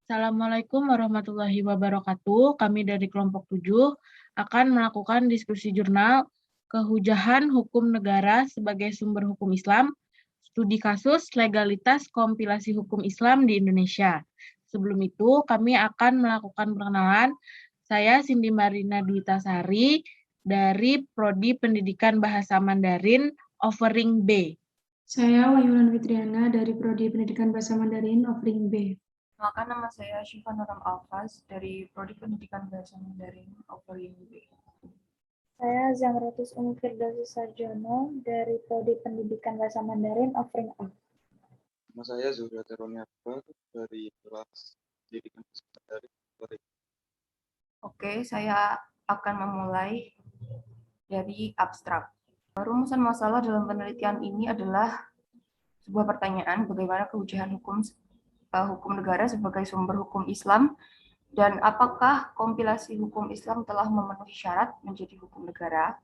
Assalamualaikum warahmatullahi wabarakatuh. Kami dari kelompok 7 akan melakukan diskusi jurnal Kehujahan Hukum Negara sebagai Sumber Hukum Islam, Studi Kasus Legalitas Kompilasi Hukum Islam di Indonesia. Sebelum itu, kami akan melakukan perkenalan. Saya Cindy Marina Dwitasari dari Prodi Pendidikan Bahasa Mandarin, Offering B. Saya Wahyulan Fitriana dari Prodi Pendidikan Bahasa Mandarin, Offering B. Maka nama saya Syifa Nuram Alfaz dari Prodi Pendidikan Bahasa Mandarin, Offering B. Saya Zamratus Umi Firdausi Sarjono dari Prodi Pendidikan Bahasa Mandarin, Offering A. Nama saya Zuhra Teroni Akbar dari kelas pendidikan bahasa Mandarin. Oke, saya akan memulai dari abstrak. Rumusan masalah dalam penelitian ini adalah sebuah pertanyaan bagaimana kehujahan hukum negara sebagai sumber hukum Islam dan apakah kompilasi hukum Islam telah memenuhi syarat menjadi hukum negara.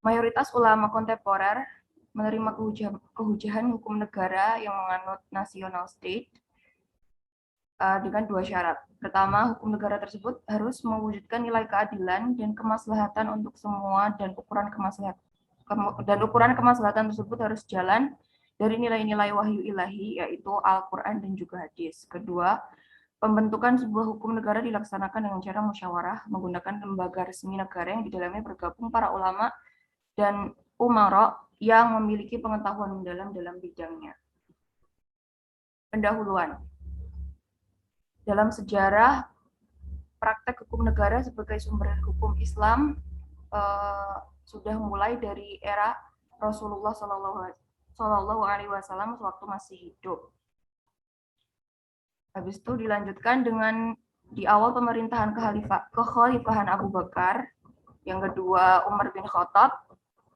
Mayoritas ulama kontemporer menerima kehujahan hukum negara yang menganut national state dengan dua syarat. Pertama, hukum negara tersebut harus mewujudkan nilai keadilan dan kemaslahatan untuk semua dan ukuran kemaslahatan tersebut harus jalan dari nilai-nilai wahyu ilahi, yaitu Al-Quran dan juga hadis. Kedua, pembentukan sebuah hukum negara dilaksanakan dengan cara musyawarah menggunakan lembaga resmi negara yang di dalamnya bergabung para ulama dan umara yang memiliki pengetahuan mendalam dalam bidangnya. Pendahuluan. Dalam sejarah praktek hukum negara sebagai sumber hukum Islam sudah mulai dari era Rasulullah Shallallahu Alaihi Wasallam sewaktu masih hidup. Habis itu dilanjutkan dengan di awal pemerintahan kekhalifahan Abu Bakar, yang kedua Umar bin Khattab,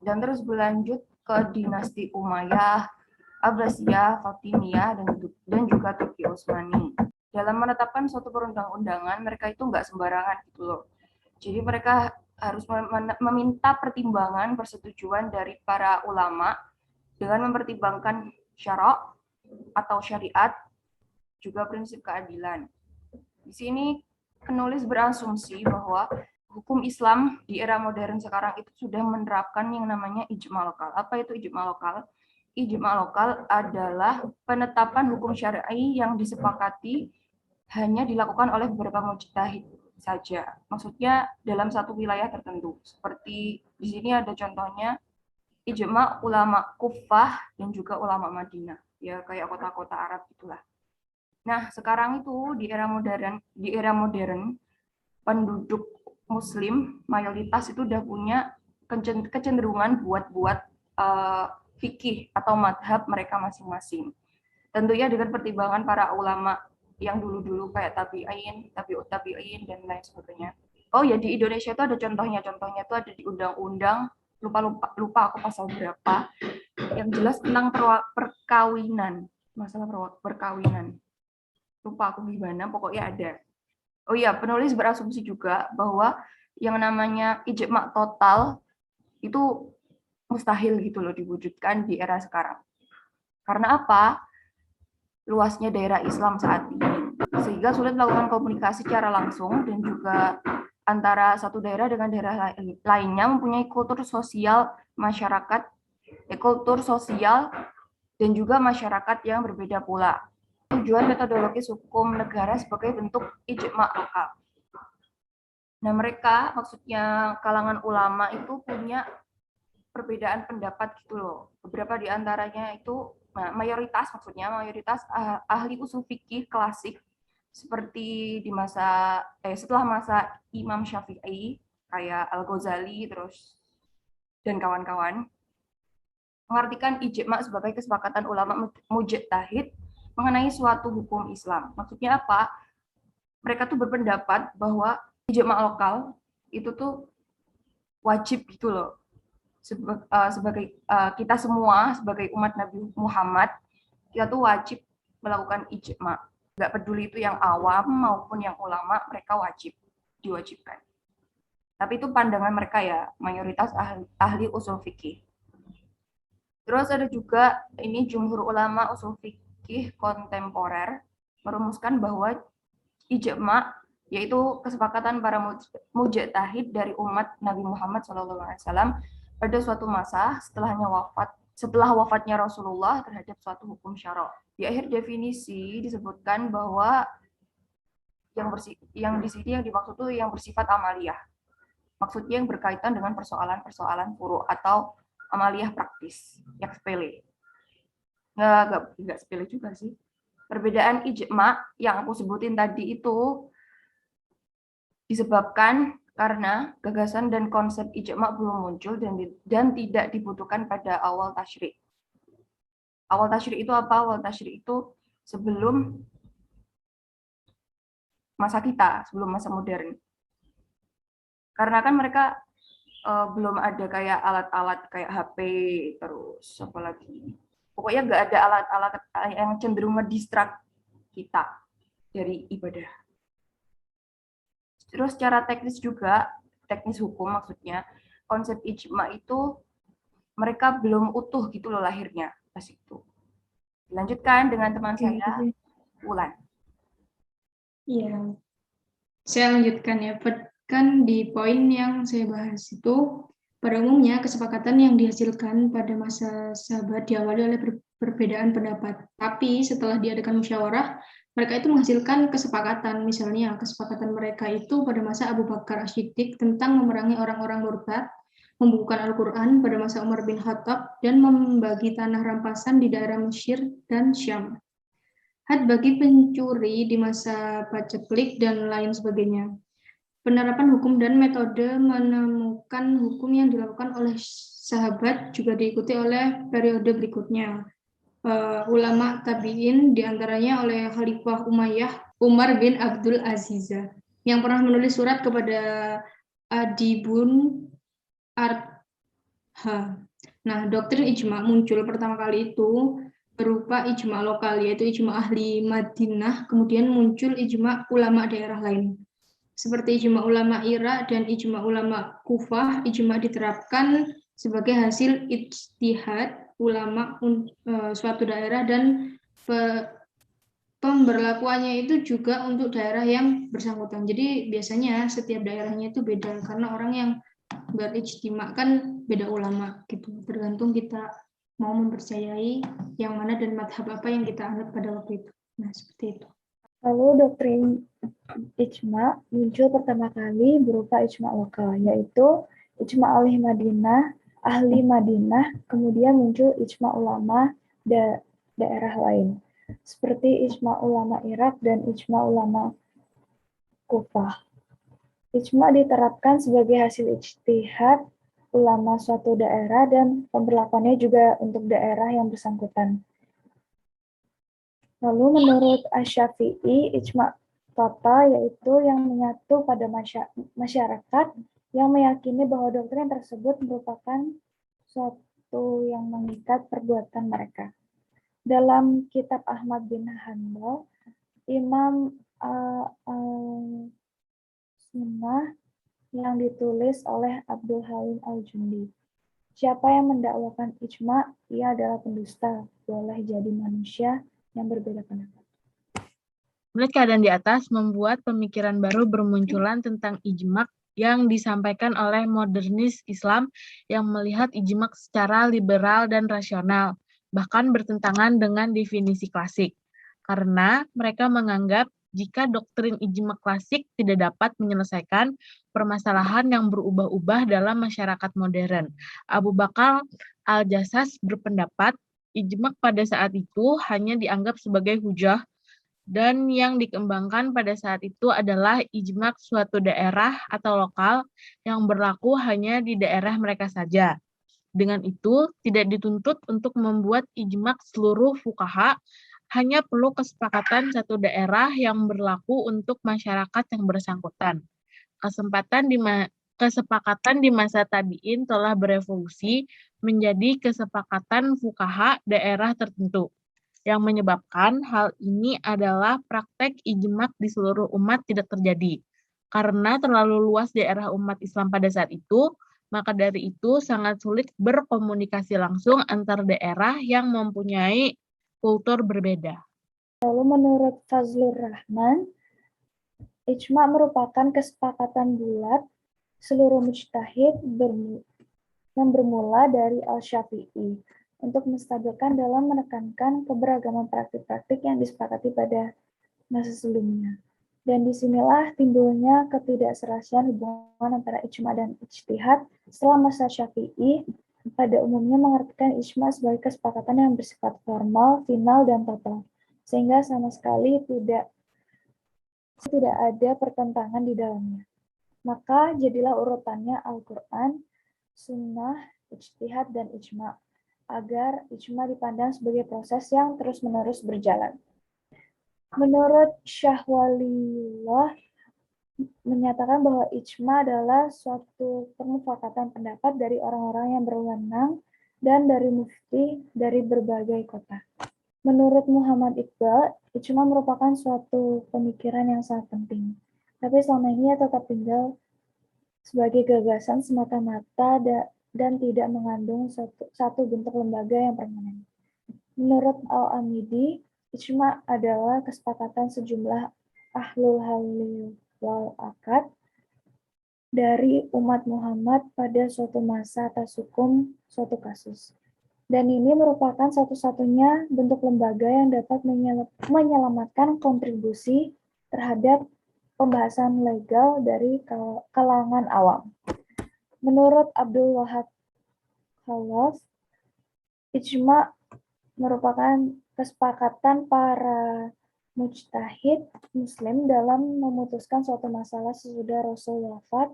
dan terus berlanjut ke dinasti Umayyah, Abbasiyah, Fatimiyah, dan juga Turki Utsmani. Dalam menetapkan suatu perundang-undangan, mereka itu nggak sembarangan gitu loh. Jadi mereka harus meminta pertimbangan persetujuan dari para ulama dengan mempertimbangkan syara' atau syariat, juga prinsip keadilan. Di sini penulis berasumsi bahwa hukum Islam di era modern sekarang itu sudah menerapkan yang namanya ijma' lokal. Apa itu ijma' lokal? Ijma' lokal adalah penetapan hukum syar'i yang disepakati hanya dilakukan oleh beberapa mujtahid saja. Maksudnya dalam satu wilayah tertentu. Seperti di sini ada contohnya ijma' ulama Kufah dan juga ulama Madinah. Ya kayak kota-kota Arab itulah. Nah, sekarang itu di era modern penduduk muslim mayoritas itu udah punya kecenderungan buat fikih atau madhab mereka masing-masing. Tentunya dengan pertimbangan para ulama yang dulu-dulu kayak tabi'in, tabi'ut tabi'in, dan lain sebagainya. Oh ya, di Indonesia itu ada contohnya itu ada di undang-undang, lupa aku pasal berapa, yang jelas tentang perkawinan, masalah perkawinan. Lupa aku gimana, pokoknya ada. Oh iya, penulis berasumsi juga bahwa yang namanya ijma' total itu mustahil gitu loh diwujudkan di era sekarang. Karena apa? Luasnya daerah Islam saat ini, sehingga sulit melakukan komunikasi secara langsung dan juga antara satu daerah dengan daerah lainnya mempunyai kultur sosial masyarakat, kultur sosial dan juga masyarakat yang berbeda pula. Tujuan metodologis hukum negara sebagai bentuk ijma' lokal. Nah, mereka maksudnya kalangan ulama itu punya perbedaan pendapat gitu loh. Beberapa di antaranya itu mayoritas ahli usul fikih klasik seperti di setelah masa Imam Syafi'i kayak Al-Ghazali terus dan kawan-kawan mengartikan ijma' sebagai kesepakatan ulama mujtahid mengenai suatu hukum Islam. Maksudnya apa? Mereka tuh berpendapat bahwa ijma' lokal itu tuh wajib gitu loh. Sebagai kita semua sebagai umat Nabi Muhammad, kita tuh wajib melakukan ijma'. Nggak peduli itu yang awam maupun yang ulama, mereka diwajibkan. Tapi itu pandangan mereka ya, mayoritas ahli usul fikih. Terus ada juga ini jumhur ulama usul fikih kontemporer merumuskan bahwa ijma, yaitu kesepakatan para mujtahid dari umat Nabi Muhammad SAW pada suatu masa setelah wafatnya Rasulullah terhadap suatu hukum syara. Di akhir definisi disebutkan bahwa yang di sini yang dimaksud itu yang bersifat amaliyah. Maksudnya yang berkaitan dengan persoalan-persoalan furu atau amaliyah praktis yang sepele. Nggak sepele juga sih. Perbedaan ijma yang aku sebutin tadi itu disebabkan karena gagasan dan konsep ijma belum muncul dan tidak dibutuhkan pada awal tasyrik. Awal tasyrik itu apa? Awal tasyrik itu sebelum masa kita, sebelum masa modern. Karena kan mereka belum ada kayak alat-alat kayak HP, terus apa lagi. Pokoknya nggak ada alat-alat yang cenderung ngedistract kita dari ibadah. Terus secara teknis juga, teknis hukum maksudnya, konsep ijma itu mereka belum utuh gitu loh lahirnya pas itu. Dilanjutkan dengan teman saya, Wulan. Iya, saya lanjutkan ya. Kan di poin yang saya bahas itu, pada umumnya kesepakatan yang dihasilkan pada masa sahabat diawali oleh perbedaan pendapat. Tapi setelah diadakan musyawarah, mereka itu menghasilkan kesepakatan. Misalnya, kesepakatan mereka itu pada masa Abu Bakar As-Siddiq tentang memerangi orang-orang murtad, membukukan Al-Quran pada masa Umar bin Khattab, dan membagi tanah rampasan di daerah Mesir dan Syam. Had bagi pencuri di masa paceklik dan lain sebagainya. Penerapan hukum dan metode menemukan hukum yang dilakukan oleh sahabat juga diikuti oleh periode berikutnya. Ulama tabi'in diantaranya oleh Khalifah Umayyah Umar bin Abdul Aziz yang pernah menulis surat kepada Adibun Artha. Nah, doktrin ijma muncul pertama kali itu berupa ijma lokal, yaitu ijma ahli Madinah, kemudian muncul ijma ulama daerah lain. Seperti ijma ulama Irak dan ijma ulama Kufah, ijma diterapkan sebagai hasil ijtihad ulama suatu daerah dan pemberlakuannya itu juga untuk daerah yang bersangkutan. Jadi biasanya setiap daerahnya itu beda karena orang yang berijtima kan beda ulama gitu. Tergantung kita mau mempercayai yang mana dan madhab apa yang kita anut pada waktu itu. Nah, seperti itu. Lalu doktrin ijma muncul pertama kali berupa ijma lokal, yaitu ijma ahli Madinah, kemudian muncul ijma ulama daerah lain, seperti ijma ulama Irak dan ijma ulama Kufah. Ijma diterapkan sebagai hasil ijtihad ulama suatu daerah dan pemberlakuannya juga untuk daerah yang bersangkutan. Lalu menurut Asy-Syafi'i, ijma total yaitu yang menyatu pada masyarakat yang meyakini bahwa doktrin tersebut merupakan suatu yang mengikat perbuatan mereka. Dalam kitab Ahmad bin Hanbal, Imam Sunnah yang ditulis oleh Abdul Halim Al-Jundi. Siapa yang mendakwakan ijma, ia adalah pendusta, boleh jadi manusia yang berbeda pendapat. Melihat keadaan di atas membuat pemikiran baru bermunculan tentang ijma yang disampaikan oleh modernis Islam yang melihat ijma secara liberal dan rasional, bahkan bertentangan dengan definisi klasik. Karena mereka menganggap jika doktrin ijma klasik tidak dapat menyelesaikan permasalahan yang berubah-ubah dalam masyarakat modern. Abu Bakar Al-Jassas berpendapat ijma pada saat itu hanya dianggap sebagai hujah dan yang dikembangkan pada saat itu adalah ijma suatu daerah atau lokal yang berlaku hanya di daerah mereka saja. Dengan itu, tidak dituntut untuk membuat ijma seluruh fuqaha, hanya perlu kesepakatan satu daerah yang berlaku untuk masyarakat yang bersangkutan. Kesepakatan di masa tabi'in telah berevolusi menjadi kesepakatan fuqaha daerah tertentu. Yang menyebabkan hal ini adalah praktek ijma di seluruh umat tidak terjadi. Karena terlalu luas daerah umat Islam pada saat itu, maka dari itu sangat sulit berkomunikasi langsung antar daerah yang mempunyai kultur berbeda. Lalu menurut Fazlur Rahman, Ijma merupakan kesepakatan bulat seluruh mujtahid yang bermula dari Al-Syafi'i untuk menstabilkan dalam menekankan keberagaman praktik-praktik yang disepakati pada masa sebelumnya. Dan disinilah timbulnya ketidakserasian hubungan antara ijma dan ijtihad setelah masa Syafi'i pada umumnya mengartikan ijma sebagai kesepakatan yang bersifat formal, final, dan total, sehingga sama sekali tidak ada pertentangan di dalamnya. Maka jadilah urutannya Al-Quran, Sunnah, Ijtihad, dan Ijma, agar Ijma dipandang sebagai proses yang terus-menerus berjalan. Menurut Syahwalillah, menyatakan bahwa ijma adalah suatu permufakatan pendapat dari orang-orang yang berwenang dan dari mufti dari berbagai kota. Menurut Muhammad Iqbal, ijma merupakan suatu pemikiran yang sangat penting. Tapi selama ini ia tetap tinggal sebagai gagasan semata-mata dan tidak mengandung satu bentuk lembaga yang permanen. Menurut Al-Amidi, ijma adalah kesepakatan sejumlah ahlul halil wal akad dari umat Muhammad pada suatu masa atas hukum suatu kasus. Dan ini merupakan satu-satunya bentuk lembaga yang dapat menyelamatkan kontribusi terhadap pembahasan legal dari kalangan awam. Menurut Abdul Wahab Khalaf, ijma merupakan kesepakatan para mujtahid muslim dalam memutuskan suatu masalah sesudah Rasul wafat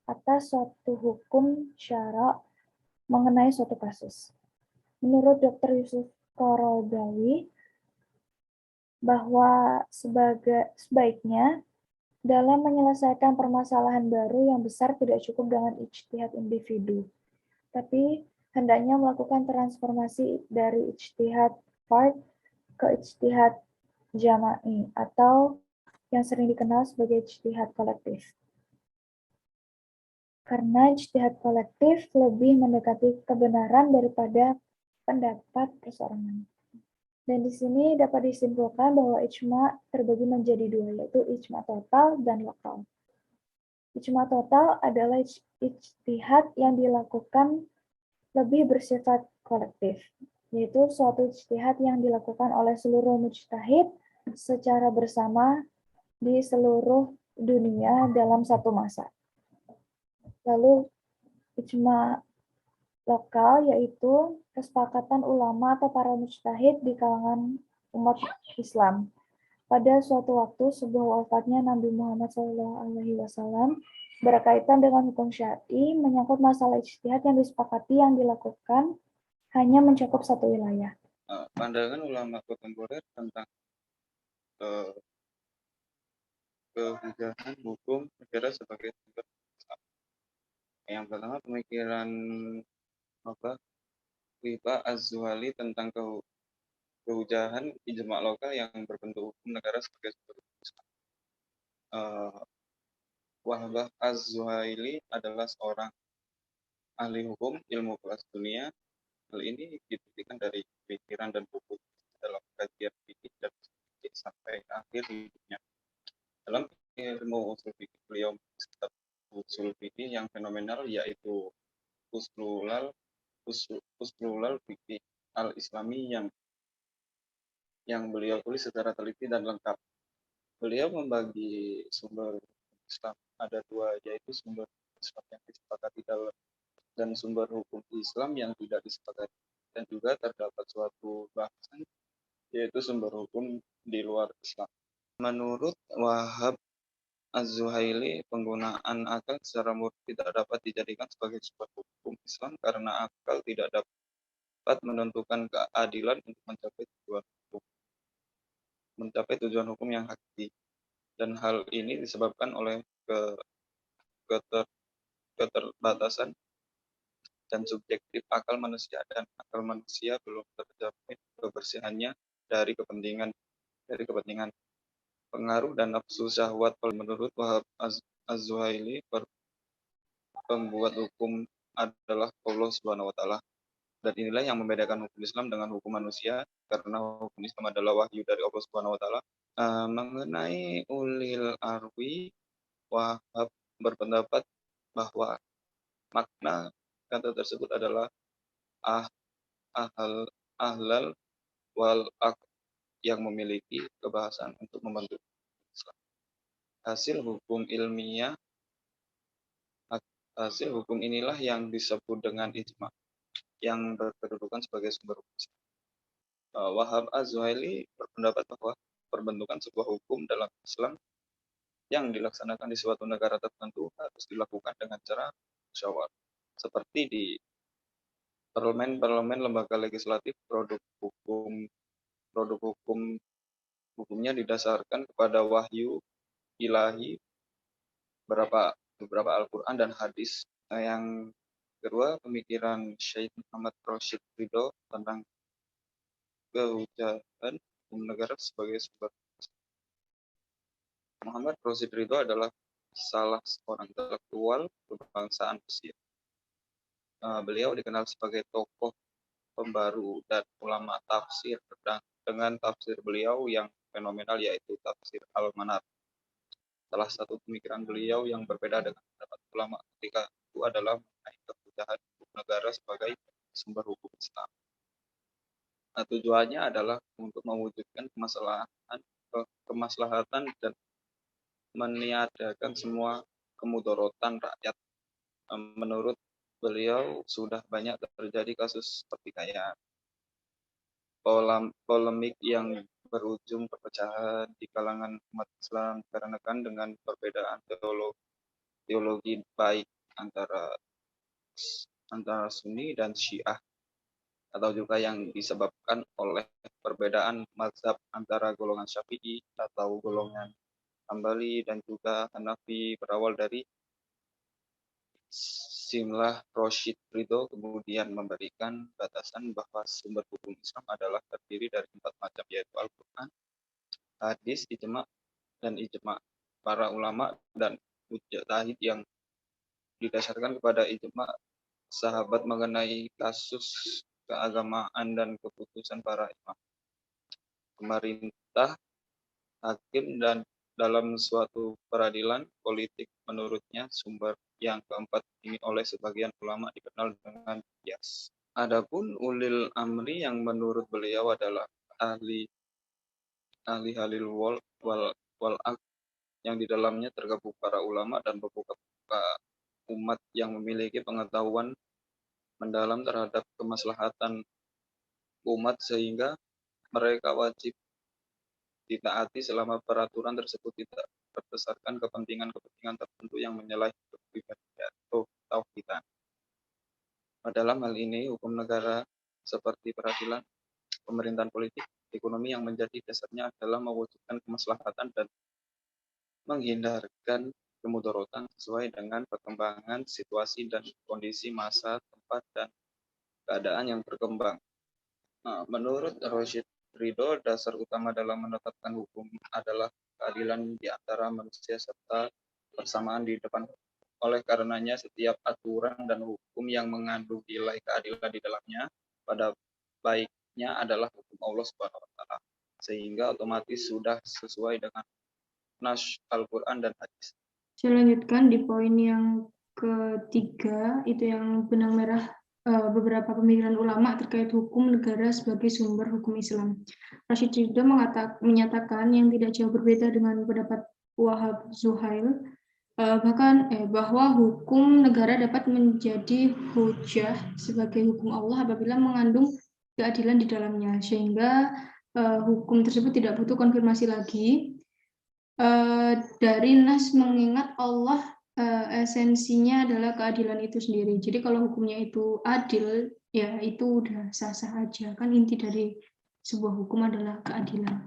atas suatu hukum syara mengenai suatu kasus. Menurut Dr. Yusuf Qaradawi, bahwa sebaiknya dalam menyelesaikan permasalahan baru yang besar tidak cukup dengan ijtihad individu, tapi hendaknya melakukan transformasi dari ijtihad fard ke ijtihad jama'i atau yang sering dikenal sebagai ijtihad kolektif. Karena ijtihad kolektif lebih mendekati kebenaran daripada pendapat perseorangan. Dan di sini dapat disimpulkan bahwa ijma terbagi menjadi dua, yaitu ijma total dan lokal. Ijma total adalah ijtihad yang dilakukan lebih bersifat kolektif, yaitu suatu ijtihad yang dilakukan oleh seluruh mujtahid secara bersama di seluruh dunia dalam satu masa. Lalu ijma lokal yaitu kesepakatan ulama atau para mujtahid di kalangan umat Islam. Pada suatu waktu sebelum wafatnya Nabi Muhammad SAW berkaitan dengan hukum syar'i menyangkut masalah ijtihad yang disepakati yang dilakukan hanya mencakup satu wilayah. Pandangan ulama kontemporer tentang kehujahan hukum negara sebagai sumber Islam. Yang pertama pemikiran Rifa Az-Zuhali tentang kehujahan ijma lokal yang berbentuk hukum negara sebagai sumber Islam. Wahbah Az-Zuhaili adalah seorang ahli hukum ilmu kelas dunia. Hal ini dibuktikan dari pikiran dan buku dalam kajian fikih dan fikih sampai akhir hidupnya. Dalam ilmu usul fikih beliau menetapkan usul fikih yang fenomenal yaitu usulul fikih al-Islami yang beliau tulis secara teliti dan lengkap. Beliau membagi sumber Islam ada dua, yaitu sumber Islam yang disepakati dalam dan sumber hukum Islam yang tidak disepakati. Dan juga terdapat suatu bahasan yaitu sumber hukum di luar Islam. Menurut Wahab Az-Zuhaili, penggunaan akal secara murni tidak dapat dijadikan sebagai sebuah hukum Islam karena akal tidak dapat menentukan keadilan untuk mencapai tujuan hukum yang hakiki. Dan hal ini disebabkan oleh keterbatasan dan subjektif akal manusia, dan akal manusia belum terjamin kebersihannya dari kepentingan pengaruh dan nafsu syahwat. Menurut Wahab Az-Zuhaili, pembuat hukum adalah Allah Subhanahu wa taala. Dan inilah yang membedakan hukum Islam dengan hukum manusia, karena hukum Islam adalah wahyu dari Allah Subhanahu wa taala. Mengenai ulil arwi, Wahab berpendapat bahwa makna kata tersebut adalah ahlal wal aqd yang memiliki kebahasan untuk membentuk Islam. Hasil hukum inilah yang disebut dengan ijma, yang berkedudukan sebagai sumber hukum Islam. Wahab Az-Zuhaili berpendapat bahwa pembentukan sebuah hukum dalam Islam yang dilaksanakan di suatu negara tertentu harus dilakukan dengan cara musyawarah. Seperti di parlemen lembaga legislatif, produk hukumnya didasarkan kepada wahyu ilahi, beberapa Al-Quran dan hadis. Yang kedua, pemikiran Syekh Muhammad Rashid Ridho tentang kehujahan hukum negara sebagai sumber. Muhammad Rashid Ridho adalah salah seorang intelektual kebangsaan Mesir. Beliau dikenal sebagai tokoh pembaru dan ulama tafsir, dengan tafsir beliau yang fenomenal, yaitu tafsir Al-Manar. Salah satu pemikiran beliau yang berbeda dengan pendapat ulama ketika itu adalah mengenai kehujahan hukum negara sebagai sumber hukum Islam. Tujuannya adalah untuk mewujudkan kemaslahatan dan meniadakan semua kemudorotan rakyat. Menurut beliau sudah banyak terjadi kasus seperti kayak polemik yang berujung perpecahan di kalangan umat Islam dikarenakan dengan perbedaan teologi baik antara Sunni dan Syiah, atau juga yang disebabkan oleh perbedaan mazhab antara golongan Syafi'i atau golongan Hambali dan juga Hanafi, berawal dari Simlah Rashid Ridho kemudian memberikan batasan bahwa sumber hukum Islam adalah terdiri dari 4 macam, yaitu Al-Quran, hadis, ijma, dan ijma para ulama, dan mujtahid yang didasarkan kepada ijma sahabat mengenai kasus keagamaan dan keputusan para imam, pemerintah, hakim, dan dalam suatu peradilan politik. Menurutnya, sumber yang keempat ini oleh sebagian ulama dikenal dengan qiyas. Adapun ulil amri yang menurut beliau adalah ahli halil wal aqd, yang di dalamnya tergabung para ulama dan beberapa umat yang memiliki pengetahuan mendalam terhadap kemaslahatan umat, sehingga mereka wajib ditaati selama peraturan tersebut tidak berdasarkan kepentingan tertentu yang menyalahi kepribadian atau tauhidan. Dalam hal ini, hukum negara seperti peradilan, pemerintahan politik, ekonomi yang menjadi dasarnya adalah mewujudkan kemaslahatan dan menghindarkan kemudorotan sesuai dengan perkembangan situasi dan kondisi masa, tempat, dan keadaan yang berkembang. Menurut Rashid Ridho, dasar utama dalam menetapkan hukum adalah keadilan di antara manusia serta persamaan di depan. Oleh karenanya, setiap aturan dan hukum yang mengandung nilai keadilan di dalamnya pada baiknya adalah hukum Allah Subhanahu wa taala, sehingga otomatis sudah sesuai dengan nas Al-Quran dan hadis. Saya lanjutkan di poin yang ketiga, itu yang benang merah beberapa pemikiran ulama terkait hukum negara sebagai sumber hukum Islam. Rashid Ridho menyatakan yang tidak jauh berbeda dengan pendapat Wahab Zuhail, bahwa hukum negara dapat menjadi hujah sebagai hukum Allah apabila mengandung keadilan di dalamnya, sehingga hukum tersebut tidak butuh konfirmasi lagi dari nas, mengingat Allah esensinya adalah keadilan itu sendiri. Jadi kalau hukumnya itu adil, ya itu udah sah-sah aja. Kan inti dari sebuah hukum adalah keadilan.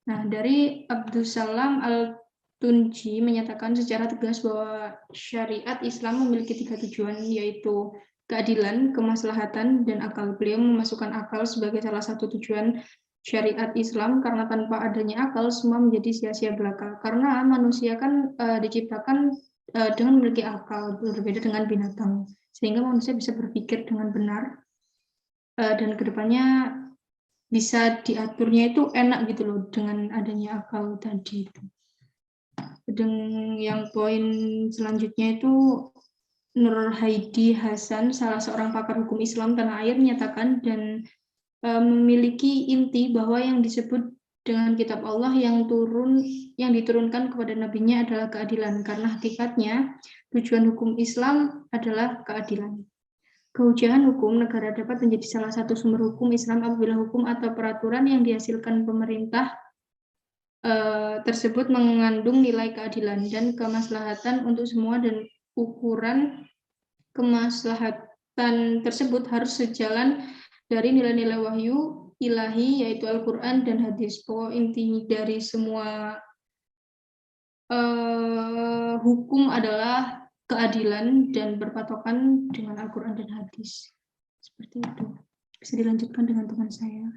Nah, dari Abdussalam Al-Tunji menyatakan secara tegas bahwa syariat Islam memiliki 3 tujuan, yaitu keadilan, kemaslahatan, dan akal. Beliau memasukkan akal sebagai salah satu tujuan syariat Islam, karena tanpa adanya akal semua menjadi sia-sia belaka. Karena manusia kan diciptakan dengan memiliki akal, berbeda dengan binatang, sehingga manusia bisa berpikir dengan benar dan kedepannya bisa diaturnya itu enak gitu loh dengan adanya akal tadi itu. Dan yang poin selanjutnya itu Nur Haidi Hasan, salah seorang pakar hukum Islam tanah air, menyatakan dan memiliki inti bahwa yang disebut dengan kitab Allah yang diturunkan kepada nabinya adalah keadilan, karena hakikatnya tujuan hukum Islam adalah keadilan. Kehujahan hukum negara dapat menjadi salah satu sumber hukum Islam apabila hukum atau peraturan yang dihasilkan pemerintah tersebut mengandung nilai keadilan dan kemaslahatan untuk semua, dan ukuran kemaslahatan tersebut harus sejalan dari nilai-nilai wahyu ilahi, yaitu Al-Quran dan hadis. Pokok inti dari semua hukum adalah keadilan dan berpatokan dengan Al-Quran dan hadis. Seperti itu. Bisa dilanjutkan dengan teman saya.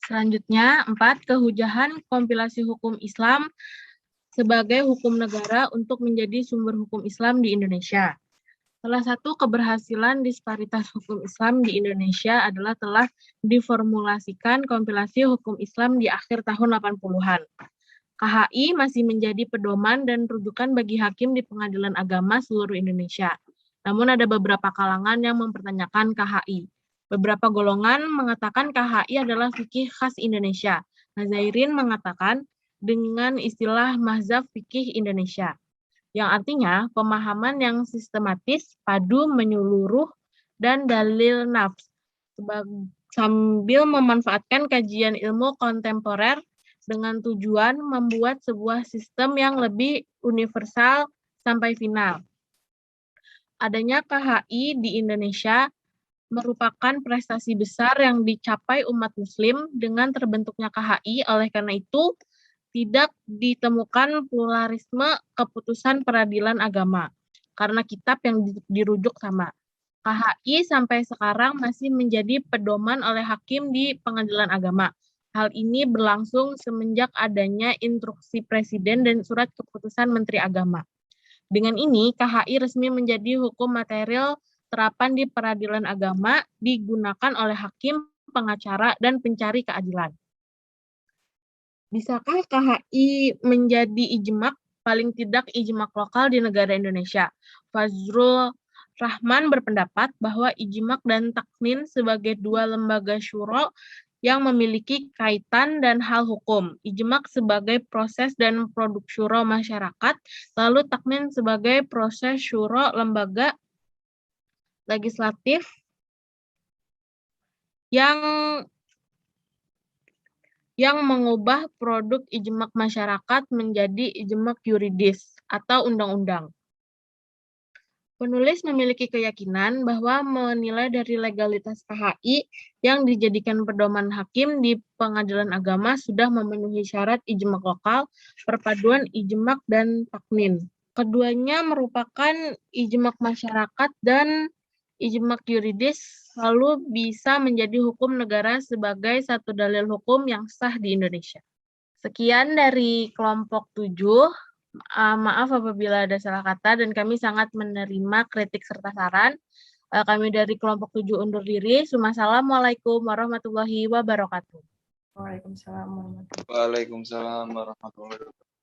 Selanjutnya, 4. Kehujahan kompilasi hukum Islam sebagai hukum negara untuk menjadi sumber hukum Islam di Indonesia. Salah satu keberhasilan disparitas hukum Islam di Indonesia adalah telah diformulasikan kompilasi hukum Islam di akhir tahun 80-an. KHI masih menjadi pedoman dan rujukan bagi hakim di pengadilan agama seluruh Indonesia. Namun ada beberapa kalangan yang mempertanyakan KHI. Beberapa golongan mengatakan KHI adalah fikih khas Indonesia. Nazairin mengatakan dengan istilah mazhab fikih Indonesia, yang artinya pemahaman yang sistematis, padu, menyeluruh, dan dalil nafs, sambil memanfaatkan kajian ilmu kontemporer dengan tujuan membuat sebuah sistem yang lebih universal sampai final. Adanya KHI di Indonesia merupakan prestasi besar yang dicapai umat muslim dengan terbentuknya KHI. Oleh karena itu, tidak ditemukan pluralisme keputusan peradilan agama karena kitab yang dirujuk sama. KHI sampai sekarang masih menjadi pedoman oleh hakim di pengadilan agama. Hal ini berlangsung semenjak adanya instruksi Presiden dan surat keputusan Menteri Agama. Dengan ini, KHI resmi menjadi hukum material terapan di peradilan agama, digunakan oleh hakim, pengacara, dan pencari keadilan. Bisakah KHI menjadi ijma'? Paling tidak ijma' lokal di negara Indonesia. Fazrul Rahman berpendapat bahwa ijma' dan taknin sebagai dua lembaga syuro yang memiliki kaitan dan hal hukum. Ijma' sebagai proses dan produk syuro masyarakat, lalu taknin sebagai proses syuro lembaga legislatif yang mengubah produk ijma' masyarakat menjadi ijma' yuridis atau undang-undang. Penulis memiliki keyakinan bahwa menilai dari legalitas KHI yang dijadikan pedoman hakim di pengadilan agama sudah memenuhi syarat ijma' lokal, perpaduan ijma' dan taknin. Keduanya merupakan ijma' masyarakat dan ijma' yuridis, lalu bisa menjadi hukum negara sebagai satu dalil hukum yang sah di Indonesia. Sekian dari kelompok 7. Maaf apabila ada salah kata dan kami sangat menerima kritik serta saran. Kami dari kelompok 7 undur diri. Wassalamualaikum warahmatullahi wabarakatuh. Waalaikumsalam warahmatullahi wabarakatuh. Waalaikumsalam warahmatullahi wabarakatuh.